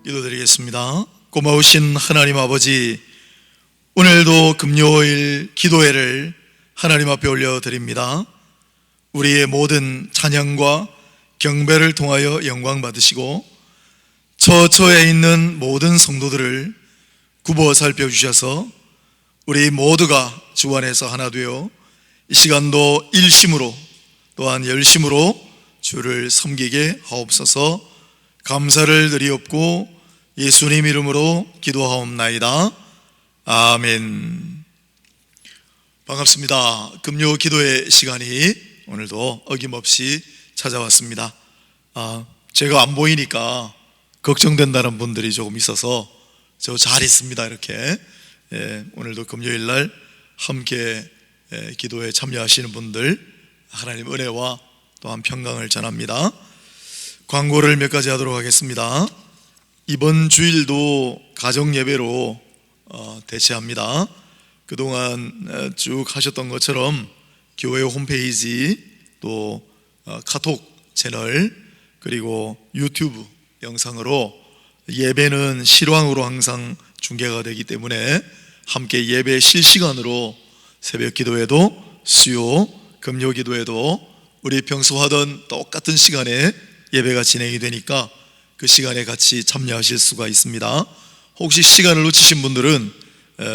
기도드리겠습니다. 고마우신 하나님 아버지, 오늘도 금요일 기도회를 하나님 앞에 올려드립니다. 우리의 모든 찬양과 경배를 통하여 영광 받으시고 처처에 있는 모든 성도들을 굽어 살펴주셔서 우리 모두가 주 안에서 하나 되어 이 시간도 일심으로 또한 열심으로 주를 섬기게 하옵소서. 감사를 드리옵고 예수님 이름으로 기도하옵나이다. 아멘. 반갑습니다. 금요 기도의 시간이 오늘도 어김없이 찾아왔습니다. 제가 안 보이니까 걱정된다는 분들이 조금 있어서 저 잘 있습니다 이렇게. 오늘도 금요일날 함께 기도에 참여하시는 분들 하나님 은혜와 또한 평강을 전합니다. 광고를 몇 가지 하도록 하겠습니다. 이번 주일도 가정예배로 대체합니다. 그동안 쭉 하셨던 것처럼 교회 홈페이지 또 카톡 채널 그리고 유튜브 영상으로 예배는 실황으로 항상 중계가 되기 때문에 함께 예배 실시간으로 새벽 기도에도 수요 금요 기도에도 우리 평소 하던 똑같은 시간에 예배가 진행이 되니까 그 시간에 같이 참여하실 수가 있습니다. 혹시 시간을 놓치신 분들은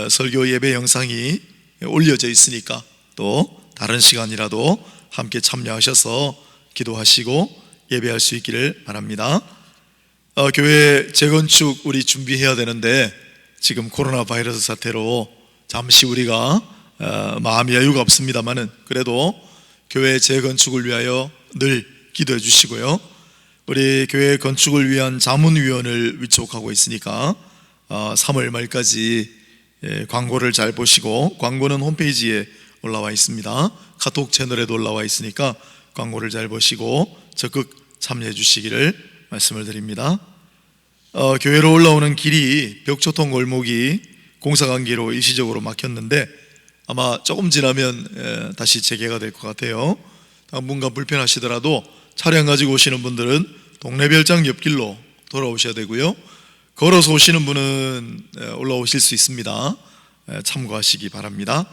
설교 예배 영상이 올려져 있으니까 또 다른 시간이라도 함께 참여하셔서 기도하시고 예배할 수 있기를 바랍니다. 교회 재건축 우리 준비해야 되는데 지금 코로나 바이러스 사태로 잠시 우리가 마음의 여유가 없습니다만은 그래도 교회 재건축을 위하여 늘 기도해 주시고요. 우리 교회 건축을 위한 자문위원을 위촉하고 있으니까 3월 말까지 광고를 잘 보시고, 광고는 홈페이지에 올라와 있습니다. 카톡 채널에도 올라와 있으니까 광고를 잘 보시고 적극 참여해 주시기를 말씀을 드립니다. 교회로 올라오는 길이 벽초통 골목이 공사관계로 일시적으로 막혔는데 아마 조금 지나면 다시 재개가 될 것 같아요. 당분간 불편하시더라도 차량 가지고 오시는 분들은 동네별장 옆길로 돌아오셔야 되고요. 걸어서 오시는 분은 올라오실 수 있습니다. 참고하시기 바랍니다.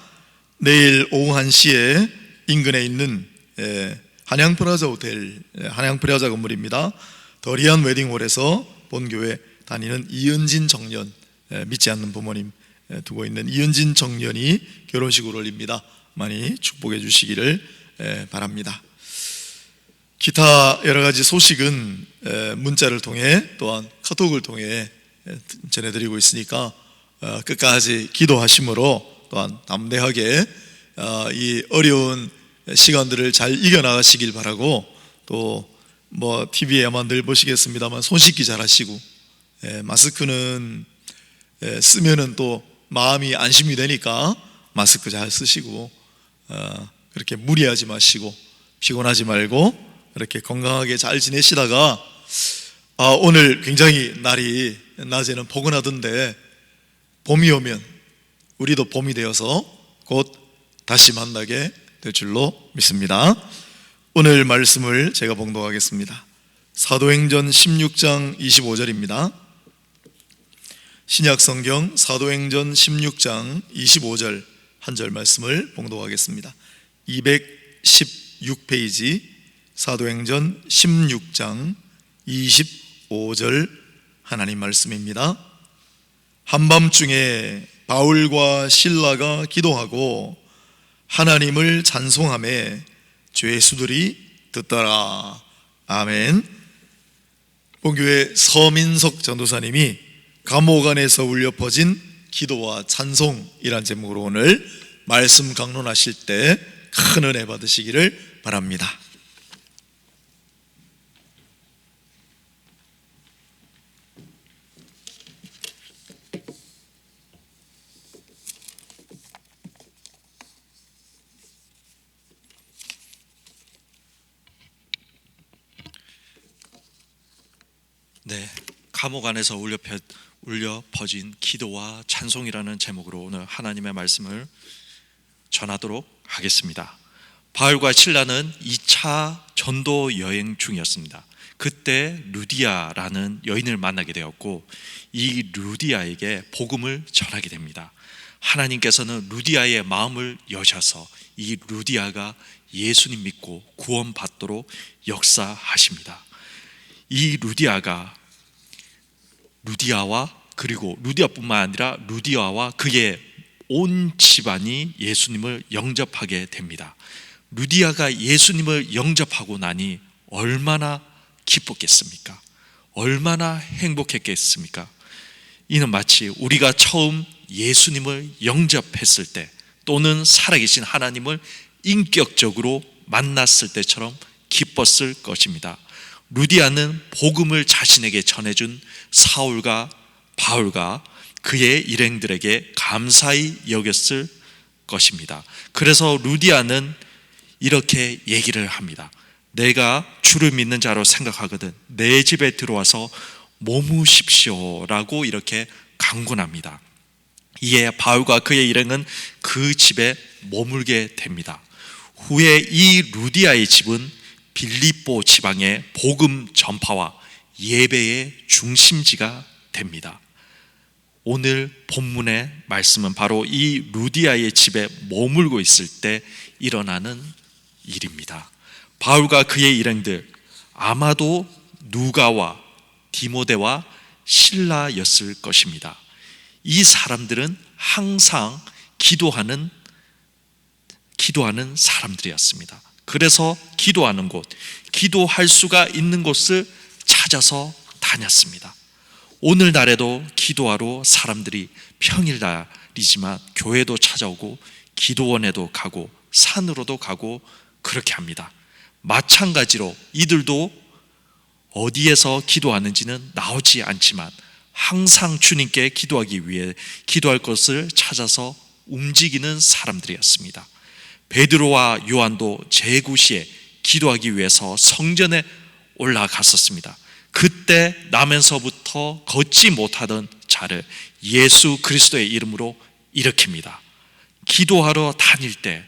내일 오후 1시에 인근에 있는 한양프라자 호텔, 한양프라자 건물입니다. 더리안 웨딩홀에서 본교회 다니는 이은진 청년, 믿지 않는 부모님 두고 있는 이은진 청년이 결혼식을 올립니다. 많이 축복해 주시기를 바랍니다. 기타 여러 가지 소식은 문자를 통해 또한 카톡을 통해 전해드리고 있으니까 끝까지 기도하심으로 또한 담대하게 이 어려운 시간들을 잘 이겨나가시길 바라고, 또 뭐 TV에만 늘 보시겠습니다만 손 씻기 잘 하시고 마스크는 쓰면은 또 마음이 안심이 되니까 마스크 잘 쓰시고 그렇게 무리하지 마시고 피곤하지 말고 이렇게 건강하게 잘 지내시다가 오늘 굉장히 날이 낮에는 포근하던데 봄이 오면 우리도 봄이 되어서 곧 다시 만나게 될 줄로 믿습니다. 오늘 말씀을 제가 봉독하겠습니다. 사도행전 16장 25절입니다. 신약성경 사도행전 16장 25절 한 절 말씀을 봉독하겠습니다. 216페이지 사도행전 16장 25절 하나님 말씀입니다. 한밤중에 바울과 실라가 기도하고 하나님을 찬송하며 죄수들이 듣더라. 아멘. 본교회 서민석 전도사님이 감옥 안에서 울려 퍼진 기도와 찬송이란 제목으로 오늘 말씀 강론하실 때 큰 은혜 받으시기를 바랍니다. 네, 감옥 안에서 울려 퍼진 기도와 찬송이라는 제목으로 오늘 하나님의 말씀을 전하도록 하겠습니다. 바울과 실라는 2차 전도 여행 중이었습니다. 그때 루디아라는 여인을 만나게 되었고 이 루디아에게 복음을 전하게 됩니다. 하나님께서는 루디아의 마음을 여셔서 이 루디아가 예수님 믿고 구원받도록 역사하십니다. 이 루디아와 그리고 루디아뿐만 아니라 루디아와 그의 온 집안이 예수님을 영접하게 됩니다. 루디아가 예수님을 영접하고 나니 얼마나 기뻤겠습니까? 얼마나 행복했겠습니까? 이는 마치 우리가 처음 예수님을 영접했을 때 또는 살아계신 하나님을 인격적으로 만났을 때처럼 기뻤을 것입니다. 루디아는 복음을 자신에게 전해준 사울과 바울과 그의 일행들에게 감사히 여겼을 것입니다. 그래서 루디아는 이렇게 얘기를 합니다. 내가 주를 믿는 자로 생각하거든 내 집에 들어와서 머무십시오라고 이렇게 강권합니다. 이에 바울과 그의 일행은 그 집에 머물게 됩니다. 후에 이 루디아의 집은 빌립보 지방의 복음 전파와 예배의 중심지가 됩니다. 오늘 본문의 말씀은 바로 이 루디아의 집에 머물고 있을 때 일어나는 일입니다. 바울과 그의 일행들, 아마도 누가와 디모데와 실라였을 것입니다. 이 사람들은 항상 기도하는 사람들이었습니다. 그래서 기도하는 곳, 기도할 수가 있는 곳을 찾아서 다녔습니다. 오늘날에도 기도하러 사람들이 평일날이지만 교회도 찾아오고 기도원에도 가고 산으로도 가고 그렇게 합니다. 마찬가지로 이들도 어디에서 기도하는지는 나오지 않지만 항상 주님께 기도하기 위해 기도할 것을 찾아서 움직이는 사람들이었습니다. 베드로와 요한도 제구시에 기도하기 위해서 성전에 올라갔었습니다. 그때 나면서부터 걷지 못하던 자를 예수 그리스도의 이름으로 일으킵니다. 기도하러 다닐 때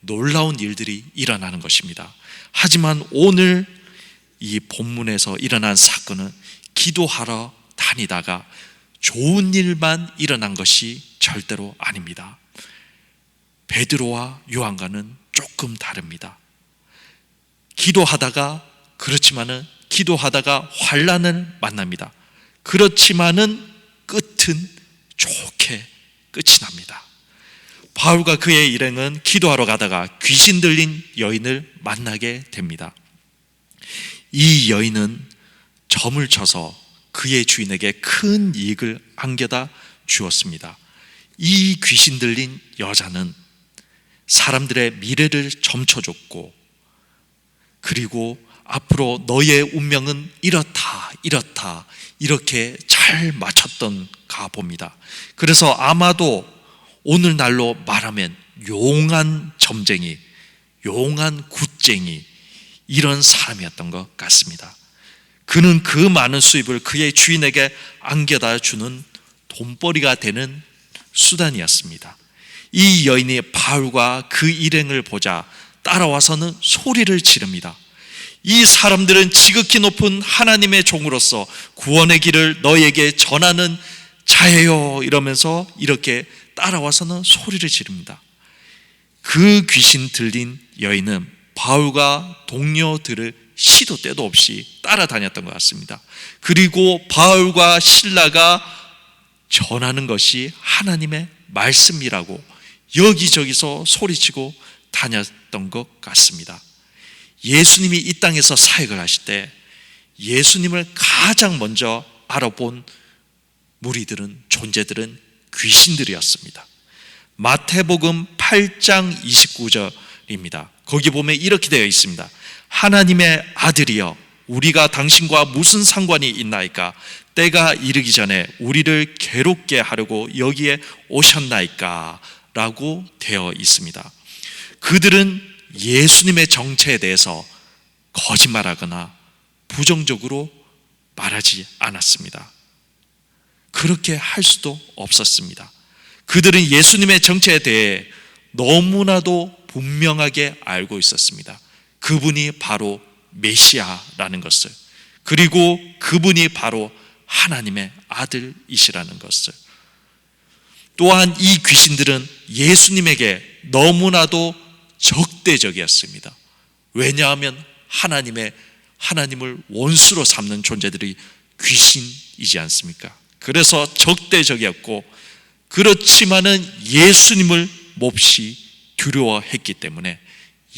놀라운 일들이 일어나는 것입니다. 하지만 오늘 이 본문에서 일어난 사건은 기도하러 다니다가 좋은 일만 일어난 것이 절대로 아닙니다. 베드로와 요한과는 조금 다릅니다. 기도하다가 환난을 만납니다. 그렇지만은 끝은 좋게 끝이 납니다. 바울과 그의 일행은 기도하러 가다가 귀신 들린 여인을 만나게 됩니다. 이 여인은 점을 쳐서 그의 주인에게 큰 이익을 안겨다 주었습니다. 이 귀신 들린 여자는 사람들의 미래를 점쳐줬고 그리고 앞으로 너의 운명은 이렇다 이렇게 잘 맞췄던 가 봅니다. 그래서 아마도 오늘날로 말하면 용한 점쟁이, 용한 굿쟁이 이런 사람이었던 것 같습니다. 그는 그 많은 수입을 그의 주인에게 안겨다 주는 돈벌이가 되는 수단이었습니다. 이 여인이 바울과 그 일행을 보자 따라와서는 소리를 지릅니다. 이 사람들은 지극히 높은 하나님의 종으로서 구원의 길을 너에게 전하는 자예요 이러면서 이렇게 따라와서는 소리를 지릅니다. 그 귀신 들린 여인은 바울과 동료들을 시도 때도 없이 따라다녔던 것 같습니다. 그리고 바울과 실라가 전하는 것이 하나님의 말씀이라고 여기저기서 소리치고 다녔던 것 같습니다. 예수님이 이 땅에서 사역을 하실 때 예수님을 가장 먼저 알아본 무리들은, 존재들은 귀신들이었습니다. 마태복음 8장 29절입니다. 거기 보면 이렇게 되어 있습니다. 하나님의 아들이여 우리가 당신과 무슨 상관이 있나이까? 때가 이르기 전에 우리를 괴롭게 하려고 여기에 오셨나이까? 라고 되어 있습니다. 그들은 예수님의 정체에 대해서 거짓말하거나 부정적으로 말하지 않았습니다. 그렇게 할 수도 없었습니다. 그들은 예수님의 정체에 대해 너무나도 분명하게 알고 있었습니다. 그분이 바로 메시아라는 것을, 그리고 그분이 바로 하나님의 아들이시라는 것을. 또한 이 귀신들은 예수님에게 너무나도 적대적이었습니다. 왜냐하면 하나님을 원수로 삼는 존재들이 귀신이지 않습니까? 그래서 적대적이었고, 그렇지만은 예수님을 몹시 두려워했기 때문에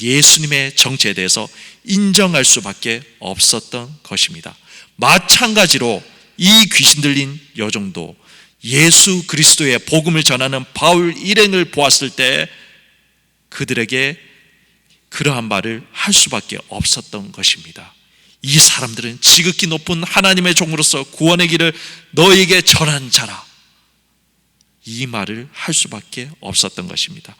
예수님의 정체에 대해서 인정할 수밖에 없었던 것입니다. 마찬가지로 이 귀신 들린 여종도 예수 그리스도의 복음을 전하는 바울 일행을 보았을 때 그들에게 그러한 말을 할 수밖에 없었던 것입니다. 이 사람들은 지극히 높은 하나님의 종으로서 구원의 길을 너에게 전한 자라, 이 말을 할 수밖에 없었던 것입니다.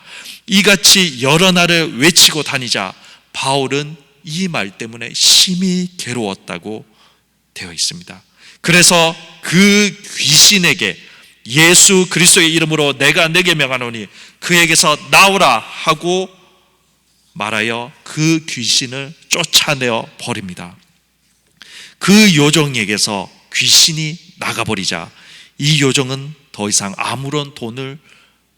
이같이 여러 날을 외치고 다니자 바울은 이 말 때문에 심히 괴로웠다고 되어 있습니다. 그래서 그 귀신에게 예수 그리스도의 이름으로 내가 내게 명하노니 그에게서 나오라 하고 말하여 그 귀신을 쫓아내어 버립니다. 그 요정에게서 귀신이 나가버리자 이 요정은 더 이상 아무런 돈을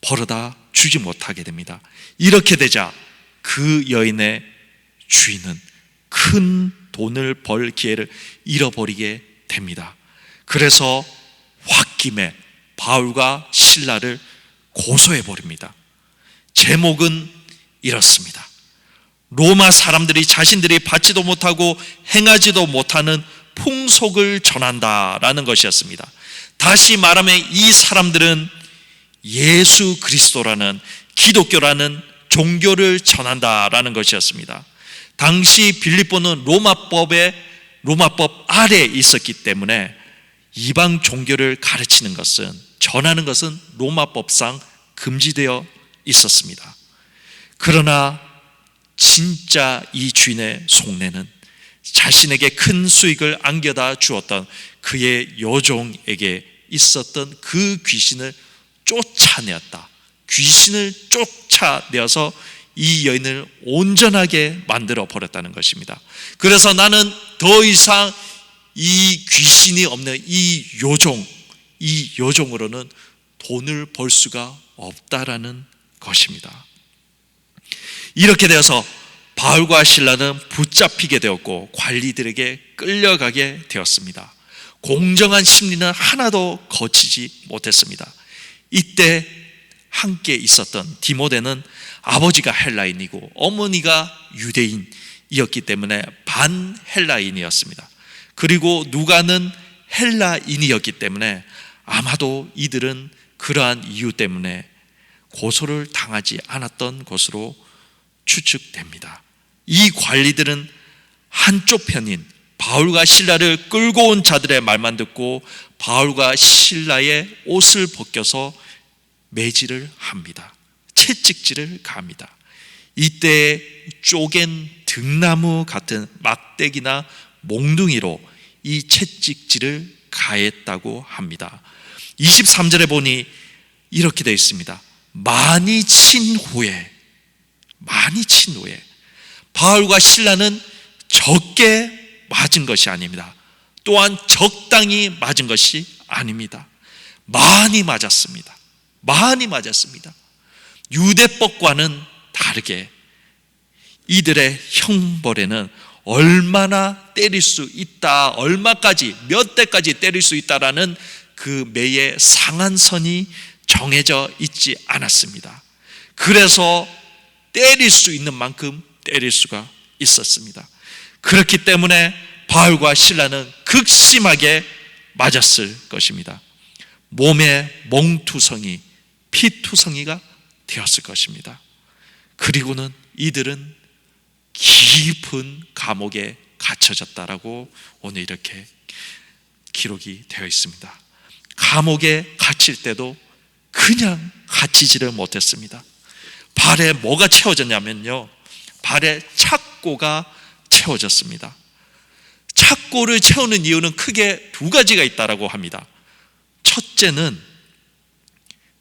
벌어다 주지 못하게 됩니다. 이렇게 되자 그 여인의 주인은 큰 돈을 벌 기회를 잃어버리게 됩니다. 그래서 홧김에 바울과 실라를 고소해 버립니다. 제목은 이렇습니다. 로마 사람들이 자신들이 받지도 못하고 행하지도 못하는 풍속을 전한다라는 것이었습니다. 다시 말하면 이 사람들은 예수 그리스도라는 기독교라는 종교를 전한다라는 것이었습니다. 당시 빌립보는 로마법 아래에 있었기 때문에 이방 종교를 가르치는 것은, 전하는 것은 로마법상 금지되어 있었습니다. 그러나 진짜 이 주인의 속내는 자신에게 큰 수익을 안겨다 주었던 그의 여종에게 있었던 그 귀신을 쫓아내었다. 귀신을 쫓아내어서 이 여인을 온전하게 만들어 버렸다는 것입니다. 그래서 나는 더 이상 이 귀신이 없는 이 여종으로는 돈을 벌 수가 없다라는 것입니다. 이렇게 되어서 바울과 실라는 붙잡히게 되었고 관리들에게 끌려가게 되었습니다. 공정한 심리는 하나도 거치지 못했습니다. 이때 함께 있었던 디모데는 아버지가 헬라인이고 어머니가 유대인이었기 때문에 반헬라인이었습니다. 그리고 누가는 헬라인이었기 때문에 아마도 이들은 그러한 이유 때문에 고소를 당하지 않았던 것으로 추측됩니다. 이 관리들은 한쪽 편인 바울과 실라를 끌고 온 자들의 말만 듣고 바울과 실라의 옷을 벗겨서 매질을 합니다. 채찍질을 가합니다. 이때 쪼갠 등나무 같은 막대기나 몽둥이로 이 채찍질을 가했다고 합니다. 23절에 보니 이렇게 되어 있습니다. 많이 친 후에 바울과 실라는 적게 맞은 것이 아닙니다. 또한 적당히 맞은 것이 아닙니다. 많이 맞았습니다. 유대법과는 다르게 이들의 형벌에는 얼마나 때릴 수 있다, 얼마까지, 몇 대까지 때릴 수 있다라는 그 매의 상한선이 정해져 있지 않았습니다. 그래서 때릴 수 있는 만큼 때릴 수가 있었습니다. 그렇기 때문에 바울과 실라는 극심하게 맞았을 것입니다. 몸에 멍투성이, 피투성이가 되었을 것입니다. 그리고는 이들은 깊은 감옥에 갇혀졌다라고 오늘 이렇게 기록이 되어 있습니다. 감옥에 갇힐 때도 그냥 갇히지를 못했습니다. 발에 뭐가 채워졌냐면요, 발에 착고가 채워졌습니다. 착고를 채우는 이유는 크게 두 가지가 있다라고 합니다. 첫째는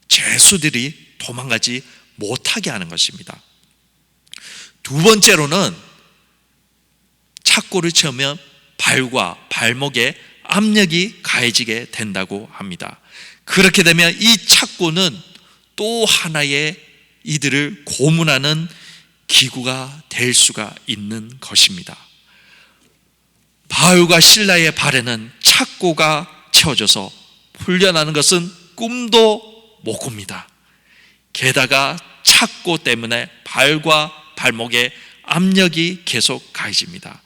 죄수들이 도망가지 못하게 하는 것입니다. 두 번째로는 착고를 채우면 발과 발목에 압력이 가해지게 된다고 합니다. 그렇게 되면 이 착고는 또 하나의 이들을 고문하는 기구가 될 수가 있는 것입니다. 바울과 실라의 발에는 착고가 채워져서 훈련하는 것은 꿈도 못 꿉니다. 게다가 착고 때문에 발과 발목에 압력이 계속 가해집니다.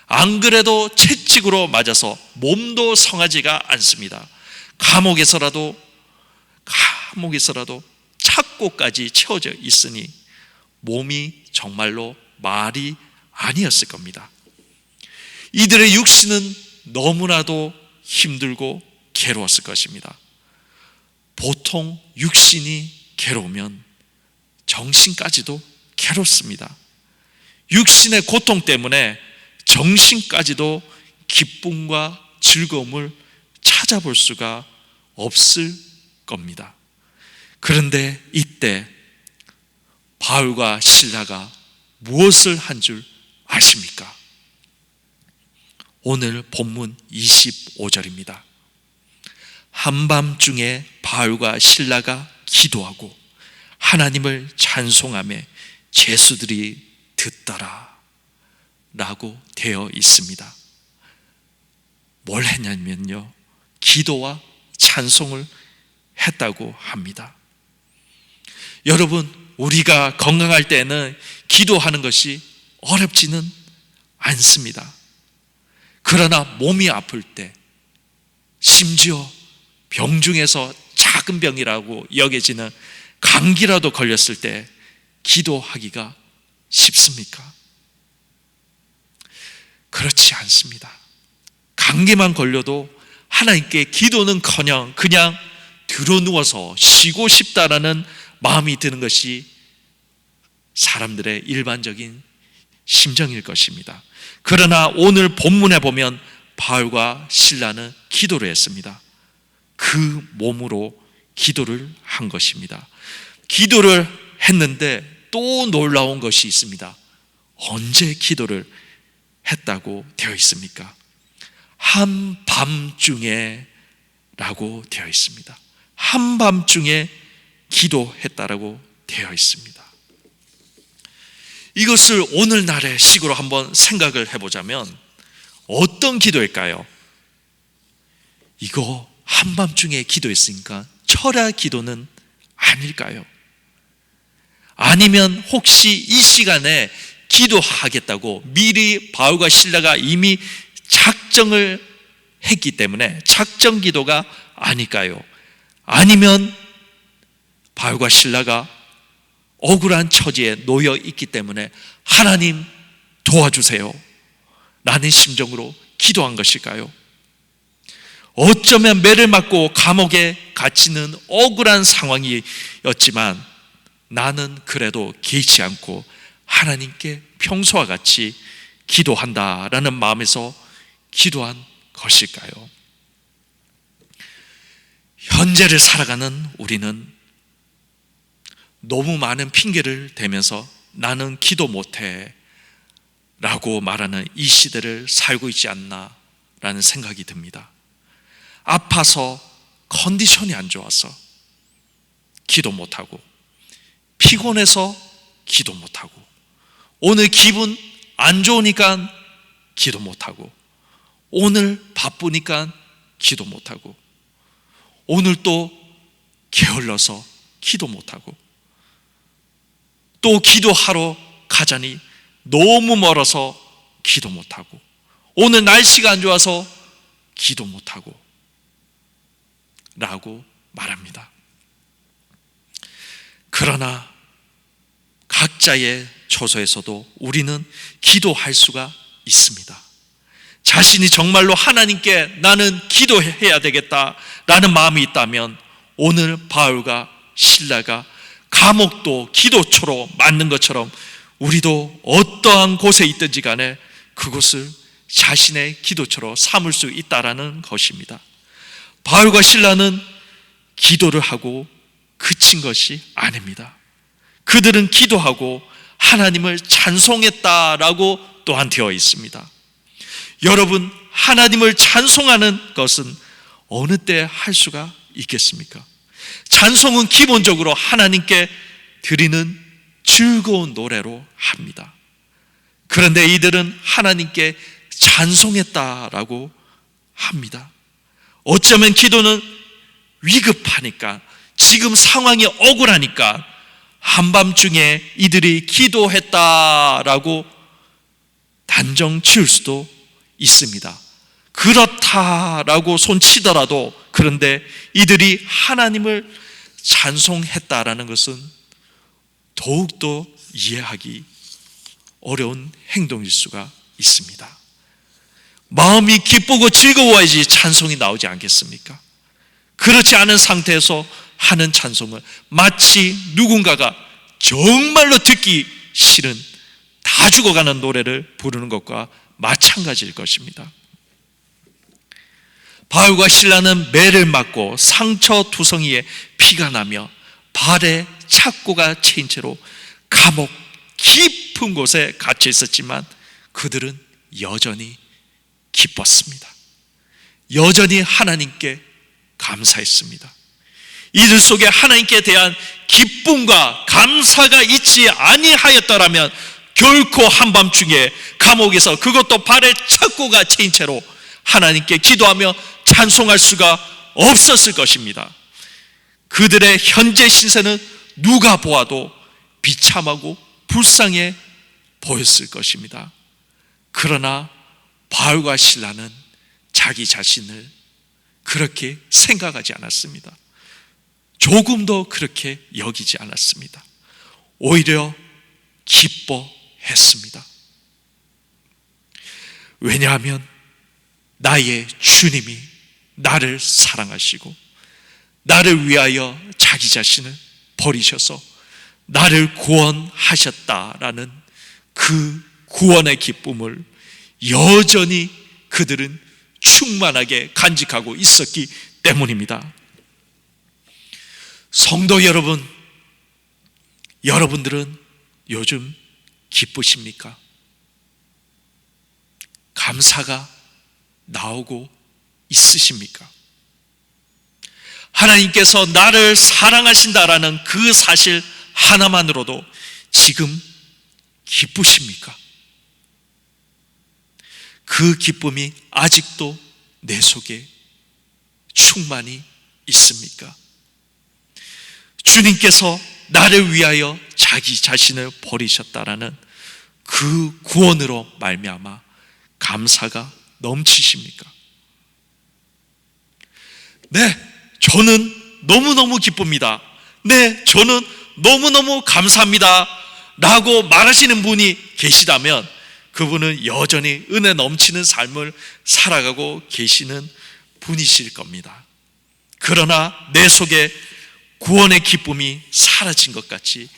안 그래도 채찍으로 맞아서 몸도 성하지가 않습니다. 감옥에서라도 착고까지 채워져 있으니 몸이 정말로 말이 아니었을 겁니다. 이들의 육신은 너무나도 힘들고 괴로웠을 것입니다. 보통 육신이 괴로우면 정신까지도 괴롭습니다. 육신의 고통 때문에 정신까지도 기쁨과 즐거움을 찾아볼 수가 없을 겁니다. 그런데 이때 바울과 실라가 무엇을 한 줄 아십니까? 오늘 본문 25절입니다. 한밤중에 바울과 실라가 기도하고 하나님을 찬송하며 죄수들이 듣더라 라고 되어 있습니다. 뭘 했냐면요, 기도와 찬송을 했다고 합니다. 여러분, 우리가 건강할 때는 기도하는 것이 어렵지는 않습니다. 그러나 몸이 아플 때, 심지어 병 중에서 작은 병이라고 여겨지는 감기라도 걸렸을 때 기도하기가 쉽습니까? 그렇지 않습니다. 감기만 걸려도 하나님께 기도는커녕 그냥 드러누워서 쉬고 싶다라는 마음이 드는 것이 사람들의 일반적인 심정일 것입니다. 그러나 오늘 본문에 보면 바울과 실라는 기도를 했습니다. 그 몸으로 기도를 한 것입니다. 기도를 했는데 또 놀라운 것이 있습니다. 언제 기도를 했다고 되어 있습니까? 한밤중에 라고 되어 있습니다. 한밤중에 기도했다라고 되어 있습니다. 이것을 오늘날의 식으로 한번 생각을 해보자면 어떤 기도일까요? 이거 한밤중에 기도했으니까 철야 기도는 아닐까요? 아니면 혹시 이 시간에 기도하겠다고 미리 바울과 실라가 이미 작정을 했기 때문에 작정 기도가 아닐까요? 아니면 바울과 실라가 억울한 처지에 놓여 있기 때문에 하나님 도와주세요 라는 심정으로 기도한 것일까요? 어쩌면 매를 맞고 감옥에 갇히는 억울한 상황이었지만 나는 그래도 개의치 않고 하나님께 평소와 같이 기도한다라는 마음에서 기도한 것일까요? 현재를 살아가는 우리는 너무 많은 핑계를 대면서 나는 기도 못해 라고 말하는 이 시대를 살고 있지 않나 라는 생각이 듭니다. 아파서 컨디션이 안 좋아서 기도 못하고, 피곤해서 기도 못하고, 오늘 기분 안 좋으니까 기도 못하고, 오늘 바쁘니까 기도 못하고, 오늘 또 게을러서 기도 못하고, 또 기도하러 가자니 너무 멀어서 기도 못하고, 오늘 날씨가 안 좋아서 기도 못하고 라고 말합니다. 그러나 각자의 처소에서도 우리는 기도할 수가 있습니다. 자신이 정말로 하나님께 나는 기도해야 되겠다라는 마음이 있다면 오늘 바울과 실라가 감옥도 기도초로 만든 것처럼 우리도 어떠한 곳에 있든지 간에 그곳을 자신의 기도초로 삼을 수 있다라는 것입니다. 바울과 실라는 기도를 하고 그친 것이 아닙니다. 그들은 기도하고 하나님을 찬송했다라고 또한 되어 있습니다. 여러분, 하나님을 찬송하는 것은 어느 때 할 수가 있겠습니까? 찬송은 기본적으로 하나님께 드리는 즐거운 노래로 합니다. 그런데 이들은 하나님께 찬송했다라고 합니다. 어쩌면 기도는 위급하니까, 지금 상황이 억울하니까 한밤중에 이들이 기도했다라고 단정 지을 수도 있습니다. 그렇다라고 손치더라도, 그런데 이들이 하나님을 찬송했다라는 것은 더욱더 이해하기 어려운 행동일 수가 있습니다. 마음이 기쁘고 즐거워야지 찬송이 나오지 않겠습니까? 그렇지 않은 상태에서 하는 찬송은 마치 누군가가 정말로 듣기 싫은 다 죽어가는 노래를 부르는 것과 마찬가지일 것입니다. 바울과 실라는 매를 맞고 상처 두성이에 피가 나며 발에 착고가 채인 채로 감옥 깊은 곳에 갇혀 있었지만 그들은 여전히 기뻤습니다. 여전히 하나님께 감사했습니다. 이들 속에 하나님께 대한 기쁨과 감사가 있지 아니하였더라면 결코 한밤중에 감옥에서, 그것도 발에 착고가 채인 채로 하나님께 기도하며 찬송할 수가 없었을 것입니다. 그들의 현재 신세는 누가 보아도 비참하고 불쌍해 보였을 것입니다. 그러나 바울과 실라는 자기 자신을 그렇게 생각하지 않았습니다. 조금도 그렇게 여기지 않았습니다. 오히려 기뻐했습니다. 왜냐하면 나의 주님이 나를 사랑하시고 나를 위하여 자기 자신을 버리셔서 나를 구원하셨다라는 그 구원의 기쁨을 여전히 그들은 충만하게 간직하고 있었기 때문입니다. 성도 여러분, 여러분들은 요즘 기쁘십니까? 감사가 나오고 있으십니까? 하나님께서 나를 사랑하신다라는 그 사실 하나만으로도 지금 기쁘십니까? 그 기쁨이 아직도 내 속에 충만히 있습니까? 주님께서 나를 위하여 자기 자신을 버리셨다라는 그 구원으로 말미암아 감사가 넘치십니까? 네, 저는 너무너무 기쁩니다. 네, 저는 너무너무 감사합니다 라고 말하시는 분이 계시다면 그분은 여전히 은혜 넘치는 삶을 살아가고 계시는 분이실 겁니다. 그러나 내 속에 구원의 기쁨이 사라진 것 같이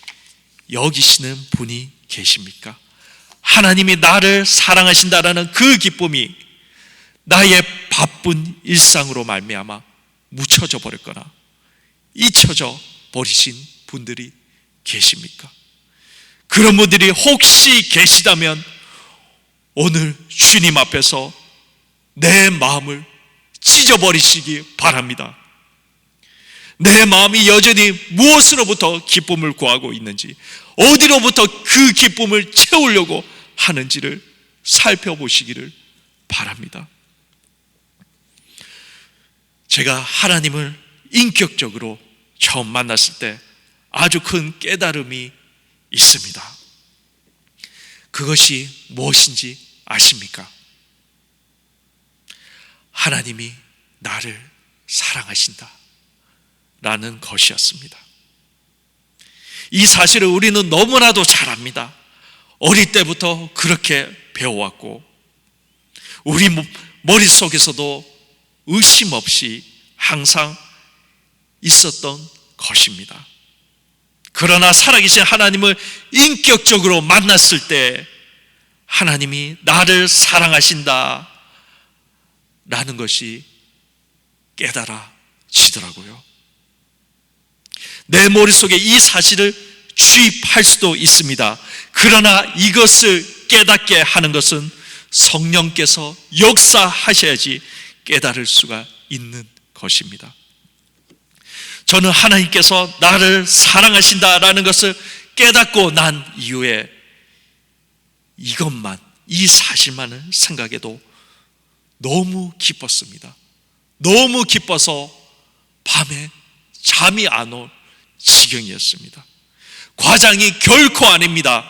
여기시는 분이 계십니까? 하나님이 나를 사랑하신다라는 그 기쁨이 나의 바쁜 일상으로 말미암아 묻혀져 버렸거나 잊혀져 버리신 분들이 계십니까? 그런 분들이 혹시 계시다면 오늘 주님 앞에서 내 마음을 찢어버리시기 바랍니다. 내 마음이 여전히 무엇으로부터 기쁨을 구하고 있는지, 어디로부터 그 기쁨을 채우려고 하는지를 살펴보시기를 바랍니다. 제가 하나님을 인격적으로 처음 만났을 때 아주 큰 깨달음이 있습니다. 그것이 무엇인지 아십니까? 하나님이 나를 사랑하신다 라는 것이었습니다. 이 사실을 우리는 너무나도 잘 압니다. 어릴 때부터 그렇게 배워왔고 우리 머릿속에서도 의심 없이 항상 있었던 것입니다. 그러나 살아계신 하나님을 인격적으로 만났을 때 하나님이 나를 사랑하신다 라는 것이 깨달아지더라고요. 내 머릿속에 이 사실을 주입할 수도 있습니다. 그러나 이것을 깨닫게 하는 것은 성령께서 역사하셔야지 깨달을 수가 있는 것입니다. 저는 하나님께서 나를 사랑하신다라는 것을 깨닫고 난 이후에 이것만, 이 사실만을 생각해도 너무 기뻤습니다. 너무 기뻐서 밤에 잠이 안 올 지경이었습니다. 과장이 결코 아닙니다.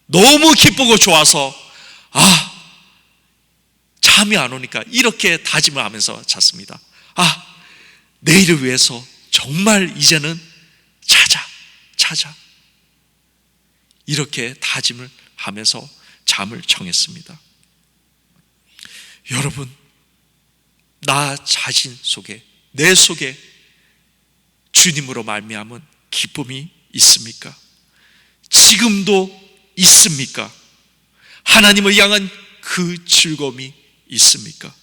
너무 기쁘고 좋아서 잠이 안 오니까 이렇게 다짐을 하면서 잤습니다. 내일을 위해서 정말 이제는 자자 이렇게 다짐을 하면서 잠을 청했습니다. 여러분, 나 자신 속에, 내 속에 주님으로 말미암은 기쁨이 있습니까? 지금도 있습니까? 하나님을 향한 그 즐거움이 있습니까?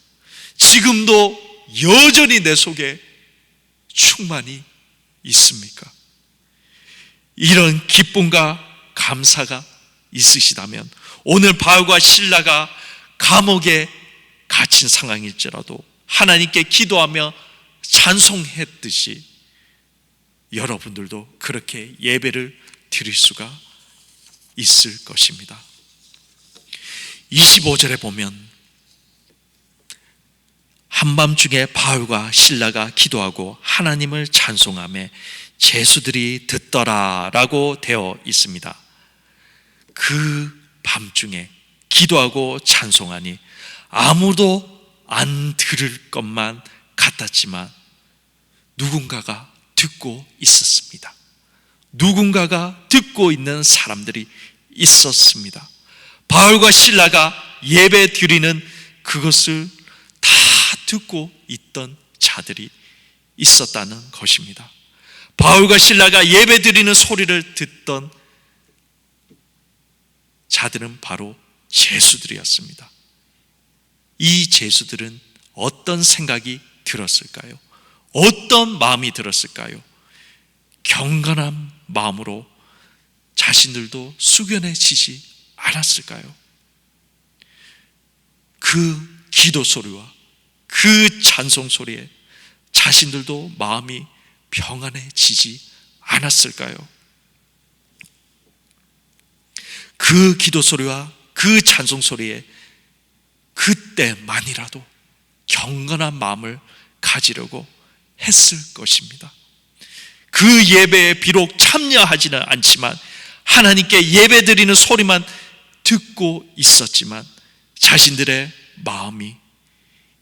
지금도 여전히 내 속에 충만이 있습니까? 이런 기쁨과 감사가 있으시다면 오늘 바울과 실라가 감옥에 갇힌 상황일지라도 하나님께 기도하며 찬송했듯이 여러분들도 그렇게 예배를 드릴 수가 있을 것입니다. 25절에 보면 한밤중에 바울과 실라가 기도하고 하나님을 찬송하며 제수들이 듣더라라고 되어 있습니다. 그 밤중에 기도하고 찬송하니 아무도 안 들을 것만 같았지만 누군가가 듣고 있었습니다. 누군가가 듣고 있는 사람들이 있었습니다. 바울과 실라가 예배 드리는 그것을 다 듣고 있던 자들이 있었다는 것입니다. 바울과 실라가 예배 드리는 소리를 듣던 자들은 바로 제수들이었습니다. 이 제수들은 어떤 생각이 들었을까요? 어떤 마음이 들었을까요? 경건한 마음으로 자신들도 숙연해지지 않았을까요? 그 기도 소리와 그 찬송 소리에 자신들도 마음이 평안해지지 않았을까요? 그 기도 소리와 그 찬송 소리에 그때만이라도 경건한 마음을 가지려고 했을 것입니다. 그 예배에 비록 참여하지는 않지만 하나님께 예배 드리는 소리만 듣고 있었지만 자신들의 마음이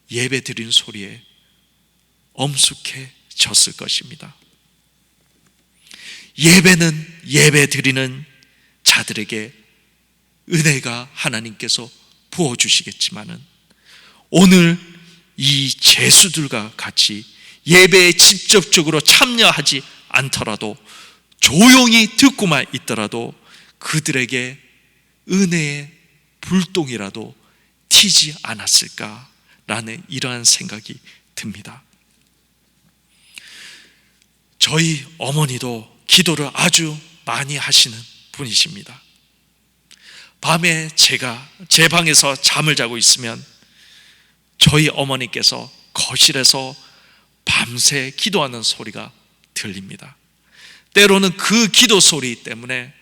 예배 드리는 소리에 엄숙해졌을 것입니다. 예배는 예배 드리는 자들에게 은혜가 하나님께서 부어주시겠지만은 오늘 이 제수들과 같이 예배에 직접적으로 참여하지 않더라도 조용히 듣고만 있더라도 그들에게 은혜의 불똥이라도 튀지 않았을까라는 이러한 생각이 듭니다. 저희 어머니도 기도를 아주 많이 하시는 분이십니다. 밤에 제가 제 방에서 잠을 자고 있으면 저희 어머니께서 거실에서 밤새 기도하는 소리가 들립니다. 때로는 그 기도 소리 때문에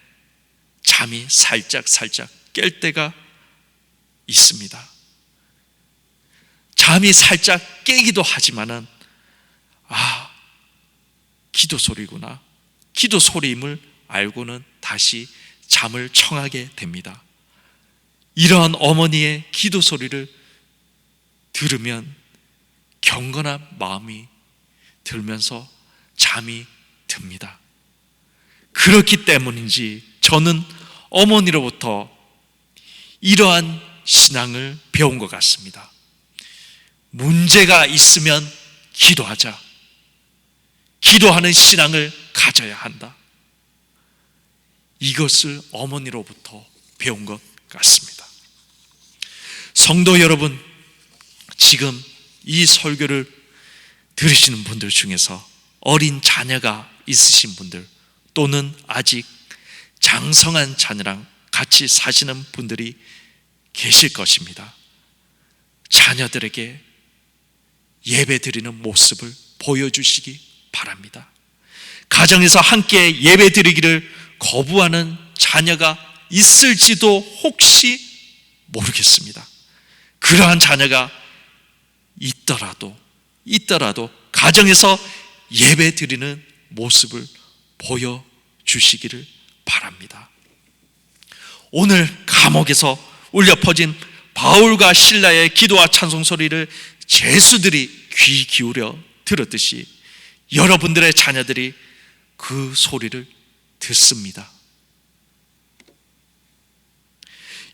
잠이 살짝 깰 때가 있습니다. 잠이 살짝 깨기도 하지만은 기도 소리구나, 기도 소리임을 알고는 다시 잠을 청하게 됩니다. 이러한 어머니의 기도 소리를 들으면 경건한 마음이 들면서 잠이 듭니다. 그렇기 때문인지 저는 어머니로부터 이러한 신앙을 배운 것 같습니다. 문제가 있으면 기도하자. 기도하는 신앙을 가져야 한다. 이것을 어머니로부터 배운 것 같습니다. 성도 여러분, 지금 이 설교를 들으시는 분들 중에서 어린 자녀가 있으신 분들 또는 아직 장성한 자녀랑 같이 사시는 분들이 계실 것입니다. 자녀들에게 예배 드리는 모습을 보여주시기 바랍니다. 가정에서 함께 예배 드리기를 거부하는 자녀가 있을지도 혹시 모르겠습니다. 그러한 자녀가 있더라도 가정에서 예배 드리는 모습을 보여주시기를 바랍니다. 오늘 감옥에서 울려 퍼진 바울과 실라의 기도와 찬송 소리를 죄수들이 귀 기울여 들었듯이 여러분들의 자녀들이 그 소리를 듣습니다.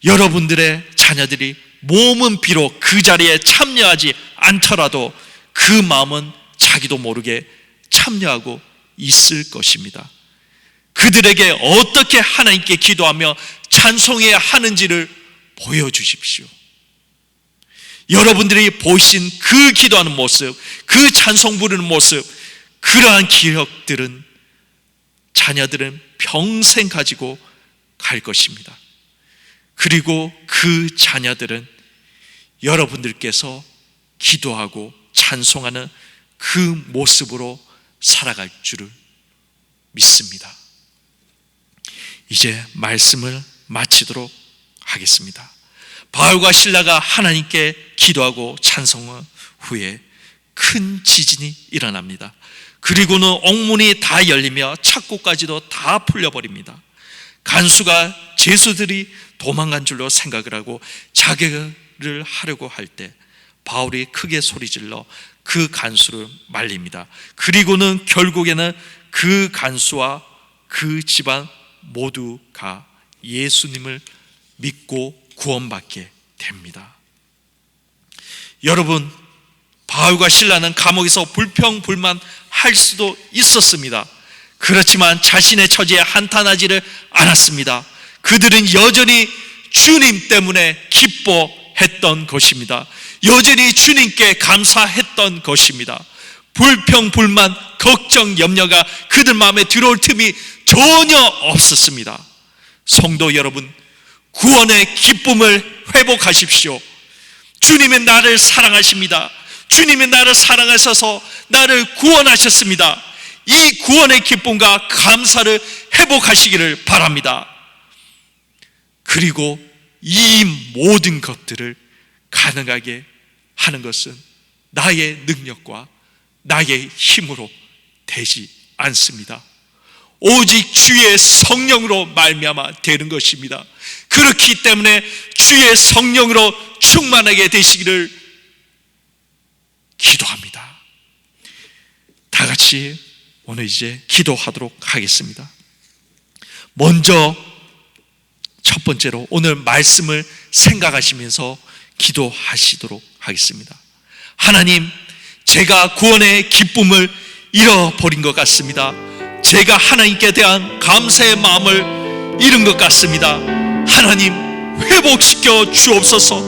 여러분들의 자녀들이 몸은 비록 그 자리에 참여하지 않더라도 그 마음은 자기도 모르게 참여하고 있을 것입니다. 그들에게 어떻게 하나님께 기도하며 찬송해야 하는지를 보여주십시오. 여러분들이 보신 그 기도하는 모습, 그 찬송 부르는 모습, 그러한 기억들은 자녀들은 평생 가지고 갈 것입니다. 그리고 그 자녀들은 여러분들께서 기도하고 찬송하는 그 모습으로 살아갈 줄을 믿습니다. 이제 말씀을 마치도록 하겠습니다. 바울과 실라가 하나님께 기도하고 찬송한 후에 큰 지진이 일어납니다. 그리고는 옥문이 다 열리며 창고까지도 다 풀려버립니다. 간수가 죄수들이 도망간 줄로 생각을 하고 자결을 하려고 할 때 바울이 크게 소리질러 그 간수를 말립니다. 그리고는 결국에는 그 간수와 그 집안 모두가 예수님을 믿고 구원받게 됩니다. 여러분, 바울과 실라는 감옥에서 불평불만할 수도 있었습니다. 그렇지만 자신의 처지에 한탄하지를 않았습니다. 그들은 여전히 주님 때문에 기뻐했던 것입니다. 여전히 주님께 감사했던 것입니다. 불평불만, 걱정, 염려가 그들 마음에 들어올 틈이 전혀 없었습니다. 성도 여러분, 구원의 기쁨을 회복하십시오. 주님은 나를 사랑하십니다. 주님은 나를 사랑하셔서 나를 구원하셨습니다. 이 구원의 기쁨과 감사를 회복하시기를 바랍니다. 그리고 이 모든 것들을 가능하게 하는 것은 나의 능력과 나의 힘으로 되지 않습니다. 오직 주의 성령으로 말미암아 되는 것입니다. 그렇기 때문에 주의 성령으로 충만하게 되시기를 기도합니다. 다 같이 오늘 이제 기도하도록 하겠습니다. 먼저 첫 번째로 오늘 말씀을 생각하시면서 기도하시도록 하겠습니다. 하나님, 제가 구원의 기쁨을 잃어버린 것 같습니다. 제가 하나님께 대한 감사의 마음을 잃은 것 같습니다. 하나님, 회복시켜 주옵소서.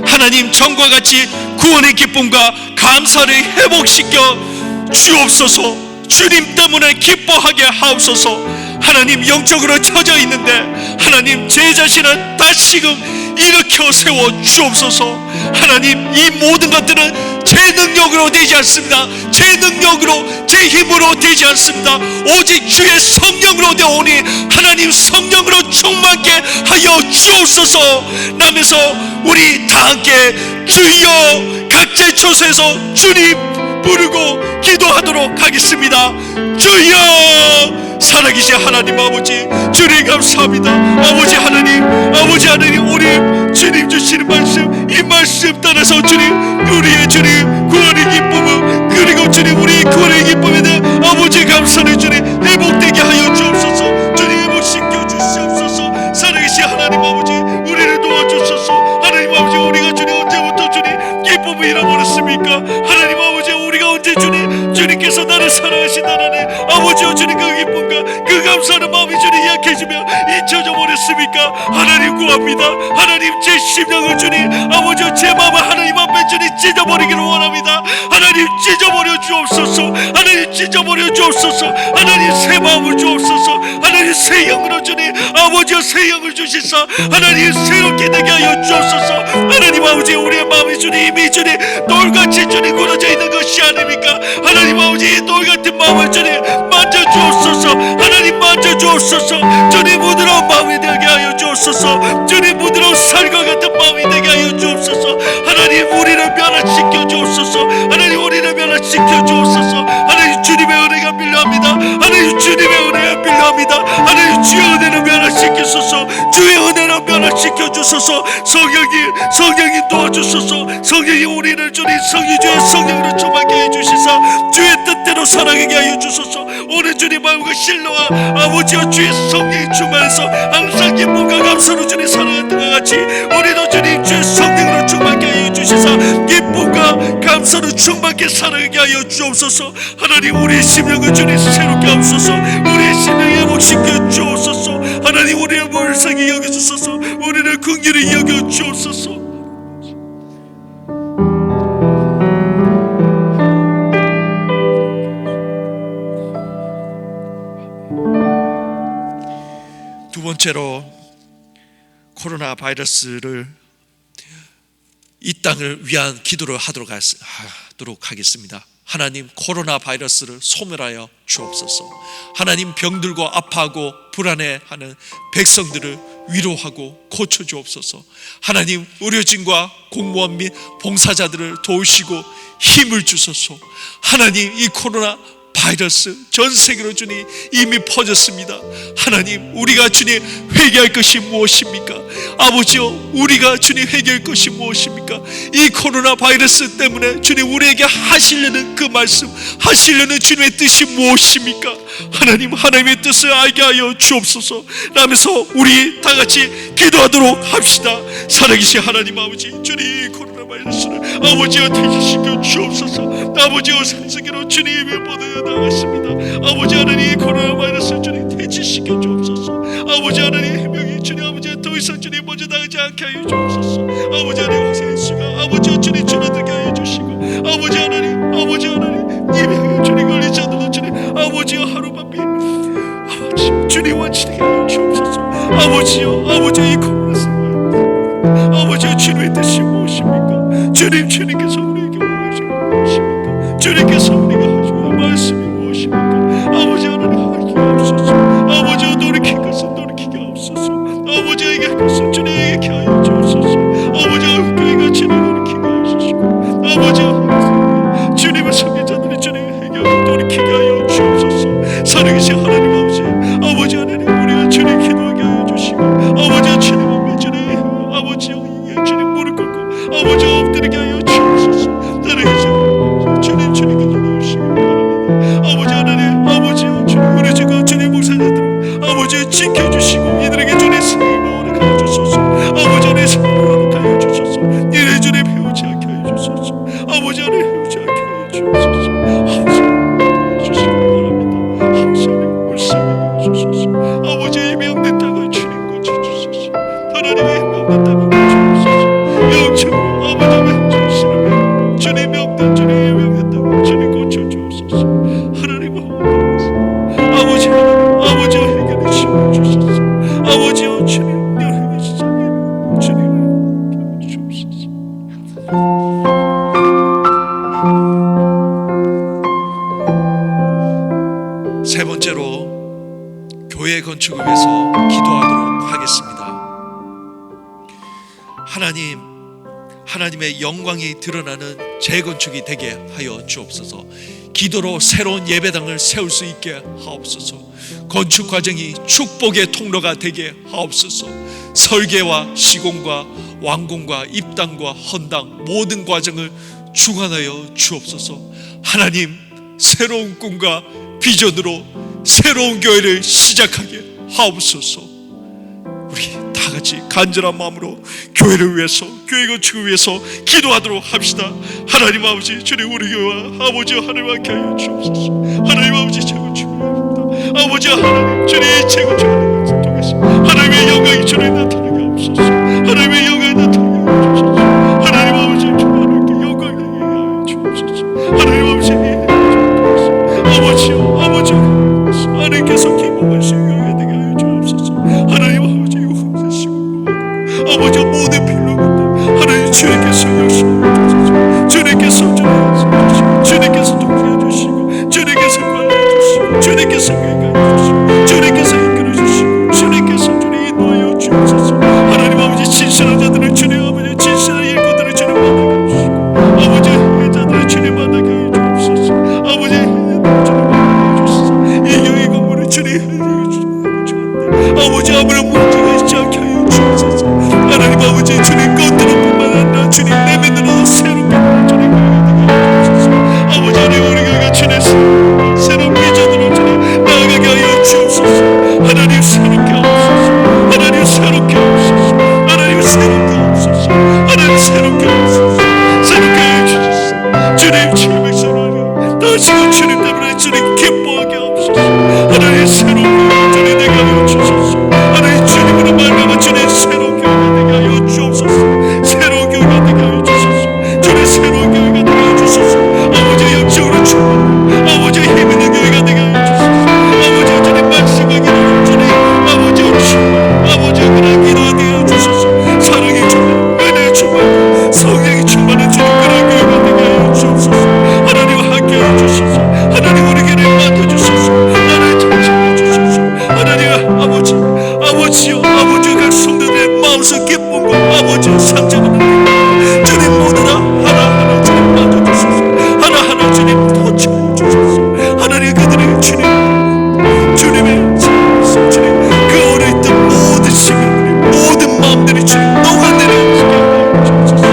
하나님, 전과 같이 구원의 기쁨과 감사를 회복시켜 주옵소서. 주님 때문에 기뻐하게 하옵소서. 하나님, 영적으로 처져 있는데 하나님, 제 자신을 다시금 일으켜 세워 주옵소서. 하나님, 이 모든 것들은 제 능력으로 되지 않습니다. 제 능력으로, 제 힘으로 되지 않습니다. 오직 주의 성령으로 되오니 하나님, 성령으로 충만케 하여 주옵소서. 남에서 우리 다 함께 주여 각자의 처소에서 주님 부르고 기도하도록 하겠습니다. 주여, 살아계신 하나님 아버지, 주님 감사합니다. 아버지 하나님, 오늘 주님 주시는 말씀, 이 말씀 따라서 주님, 우리의 주님 구원의 기쁨은, 그리고 주님 우리의 구원의 기쁨에 대해 아버지 감사를 주님 회복되게 하여 주옵소서. 주님 회복시켜 주시옵소서. 살아계신 하나님 아버지, 우리를 도와주소서. 하나님 아버지, 우리가 주님 언제부터 주님 기쁨을 잃어버렸습니까? 하나님 아버지, 우리가 언제 주님께서 나를 사랑하신다는 아버지여 주님 그 기쁨과 그 감사하는 마음이 주님 약해지며 잊혀져 버렸습니까? 하나님 구합니다. 하나님 제 심령을 주님 아버지 제 마음을 하나님 앞에 주님 찢어버리기를 원합니다. 하나님 찢어버려 주옵소서. 하나님 찢어버려 주옵소서. 하나님 새 마음을 주옵소서. 하나님 새 영으로 주님 아버지여 새 영을 주시사 하나님 새롭게 되게 하여 주옵소서. 하나님 아버지 우리의 마음이 주님 이미 주님 돌같이 주님 굳어져 있는 것이 아닙니까? 하나님 아버지 돌같은 마음을 주님 만져 주옵소서. 하나님 만져 주옵소서. 주님 부드러운 마음이 되게 하여 주옵소서. 주님 부드러운 살과 같은 마음이 되게 하여 주옵소서. 하나님 우리를 변화시켜 주옵소서. 하나님 우리를 변화시켜 주옵소서. 하나님 주님의 은혜가 필요합니다. 하나님 주님의 은혜가 필요합니다. 하나님 주의 은혜를 변화시키소서. 주의 은혜를 변화시켜 주소서. 성령이 도와주소서. 성령이 우리를 주님 성의주의 성령으로 충만케 해주시사 주의 뜻대로 살아가게 하여 주소서. 오늘 주님 마음과 실로와 아버지와 주의 성령이 충만해서 항상 기쁨과 감사로 주님 살아가는 것 같이 우리도 주님 주의 성령으로 충만케 하여 주시사 기쁨과 감사로 충만케 살아가게 하여 주옵소서. 하나님 우리의 심령을 주님 새롭게 하옵소서. 우리의 심령을 회복시켜 주옵소서. 하나님 우리의 멀상히 여겨주소서. 우리를 긍휼히 여겨 주옵소서. 두 번째로 코로나 바이러스를 이 땅을 위한 기도를 하도록 하겠습니다. 하나님 코로나 바이러스를 소멸하여 주옵소서. 하나님 병들고 아파하고 불안해하는 백성들을 위로하고 고쳐 주옵소서. 하나님 의료진과 공무원 및 봉사자들을 도우시고 힘을 주소서. 하나님 이 코로나 바이러스 전 세계로 주님 이미 퍼졌습니다. 하나님 우리가 주님 회개할 것이 무엇입니까? 아버지여 우리가 주님 회개할 것이 무엇입니까? 이 코로나 바이러스 때문에 주님 우리에게 하시려는 그 말씀 하시려는 주님의 뜻이 무엇입니까? 하나님 하나님의 뜻을 알게 하여 주옵소서. 라면서 우리 다 같이 기도하도록 합시다. 살아계신 하나님 아버지 주님 이 코로나 바이러스를 아버지여 퇴치시켜 주옵소서. 아버지여 생세계로 주님의 보내어 나갔습니다. 아버지 하나님 이 코로나 바이러스 주님 퇴치시켜 주옵소서. 아버지 하나님 해명이 주님 아버지 더 이상 주님 먼저 나가지 않게 하여 주옵소서. 아버지 하나님 확산의 수가 아버지여 주님 줄어들게 하여 주시고 아버지 하나님 이 병에 주님 걸리지 않도록 주님 아버지여 하루밤에 아버지 주님 완치되게 하여 주옵소서. 아버지여 이 코로나 아버지여 주님의 뜻이 무엇입니까? 주님께서 우리에게 무엇입니까? 주님께서 우리가 하시는 말씀이 무엇입니까? 아버지 하나님 하기가 없소서. 아버지여 돌이킨 것은 돌이키게 없소서. 아버지에게 할 것은 주님에게 하여 주옵소서. 아버지여 교회가 주님을 돌이키게 하소서. 아버지여 주님의 선교자들이 주님에게 돌이키게 하여 주옵소서. 살아계신 하나님 아버지 하나님 우리가 주님 기도하게 하여 주시고 아버지여 주님 앞에 주님 아버지여 주님 무릎 꿇고 아버지여 엎드리게 하여 주옵소서. 살아계신 주님께 기도하시기 바랍니다. 아버지 하나님 아버지여 주님 우리 주가 주님 목사님들 아버지여 지켜주시고 이들에게 주님 승리를 허락하여 주소서. 아버지 하나님 승리를 허락하여 주소서. 이래 주님 배우지 않게 하여 주소서. 아버지 하나님 배우지 않게 하여 주소서. 아버지 하나님 주시기 바랍니다. 아버지 하나님 불쌍히 주소서. 아버지의 명된 땅을 주님 고쳐주소서. 하나님의 명된 땅을 고쳐주소서. 영적으로 아버지의 명주시는 주님 명된 주님의 명된 땅을 주님 고쳐주소서. 하나님 아버지 하나님 아버지와 해결해 주시옵소서. 아버지와 주님 연합해 주시옵소서. 주님 주옵소서. 세 번째로 교회 건축을 위해서 기도하도록 하겠습니다. 하나님의 영광이 드러나는 재건축이 되게 하여 주옵소서. 기도로 새로운 예배당을 세울 수 있게 하옵소서. 건축 과정이 축복의 통로가 되게 하옵소서. 설계와 시공과 완공과 입당과 헌당 모든 과정을 주관하여 주옵소서. 하나님 새로운 꿈과 비전으로 새로운 교회를 시작하게 하옵소서. 우리 다 같이 간절한 마음으로 교회를 위해서 교회 건축을 위해서 기도하도록 합시다. 하나님 아버지 주님 우리 교회와 아버지와 하나님 함께 하여 주옵소서. 하나님 아버지 재건축을 위합니다. 아버지 하나님 주님 최고 주님 통해서 하나님의 영광이 주님 나타나게 없소서. 하나님의 영광이 나타나게 없소서. 하나님 아버지 주님께 영광이 나게 주옵소서. 하나님 아버지 아버지요 아버지 하나님께서 기뻐할 수 있게 되게 하여 주옵소서. 하나님 아버지 용서하시고 아버지 모든 필요한 하나님 주님께서 역사하옵소서. 주님께서 주님께서 돕게 해주시고 주님께서 관리해주시고 주님께서 계획해주시고 주님께서 이끌어주시고 주님께서 주님 인도하여 주옵소서. 하나님 아버지 진실한 자들은 주님 아버지 진실한 일꾼들을 주님 만나게 해주시고 아버지 자들은 주님 만나게 해주옵소서. 아버지 주님 만나게 해주소서. 이 교회 건물을 주님 해주시고 아버지 아무런 문제가 있지 않게 하여 주옵소서. 하나님 아버지 주님 것들은 뿐만 아니라 주님 내면으로 새롭게 주님 아버지 하나님 우리 교회가 주님 새로운 비전으로 주님 나아가게 하여 주옵소서. 하나님 새롭게 하옵소서. 하나님 새롭게 하옵소서. 하나님 새롭게 하옵소서. 하나님 새롭게 하옵소서. 새롭게 하여 주소서. 주님 주님 백성을 다시금 주님 때문에 주님 기뻐하게 하옵소서. 하나님 새롭게 주님 내게 하여 주소서. 하나님 주님으로 말미암아 주님 새로운 교회가 되게 하여 주옵소서. 새로운 교회가 되게 하여 주소서. 주님 새로운 교회가 되게 하여 주소서. 아버지 영적으로 충만하고 아버지 힘 있는 교회가 되게 하여 주소서. 아버지 주님 말씀하기를 주님 아버지 아버지 그런 기도가 되게 하여 주소서. 사랑이 충만하고 은혜에 충만하고 성령이 충만한 주님 그런 교회가 되게 하여 주옵소서. 하나님 함께 하여 주소서. 하나님 우리 교회를 맡아주소서. 하나님 참석해 주소서. 하나님 아버지 아버지요 아버지 각 성도들의 마음속 기쁨과 아버지 상처받는 주님 모두다 하나하나 주님 맡아주소서. 하나하나 주님 도착해 주소서. 하나님 그들의 주님의 주님 그 오래 있던 모든 시간들이 모든 마음들이 주님 녹아내려지게 하여 주소서.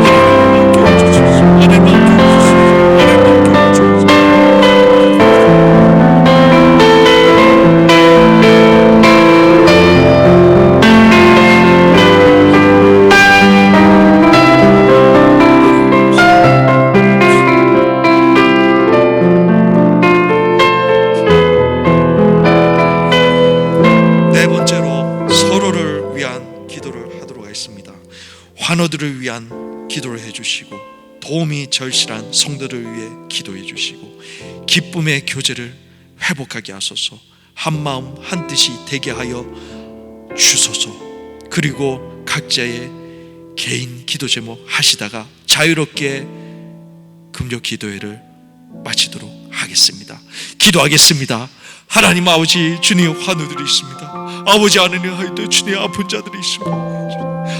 하나님 함께 해주소서. 하나님 함께 해주소서. 하나님 함께 해주소서. 네 번째로 서로를 위한 기도를 하도록 하겠습니다. 환우들을 위한 기도를 해주시고 도움이 절실한 성도를 위해 기도해 주시고 기쁨의 교제를 회복하게 하소서. 한 마음 한 뜻이 되게 하여 주소서. 그리고 각자의 개인 기도 제목 하시다가 자유롭게 금요 기도회를 마치도록 하겠습니다. 기도하겠습니다. 하나님 아버지 주님 환우들이 있습니다. 아버지 하나님 하여도 주님 아픈 자들이 있습니다.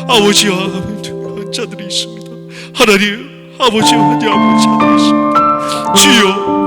아버지와 환자들이 있습니다. 하나님 아버지와 환자들이 있습니다. 주여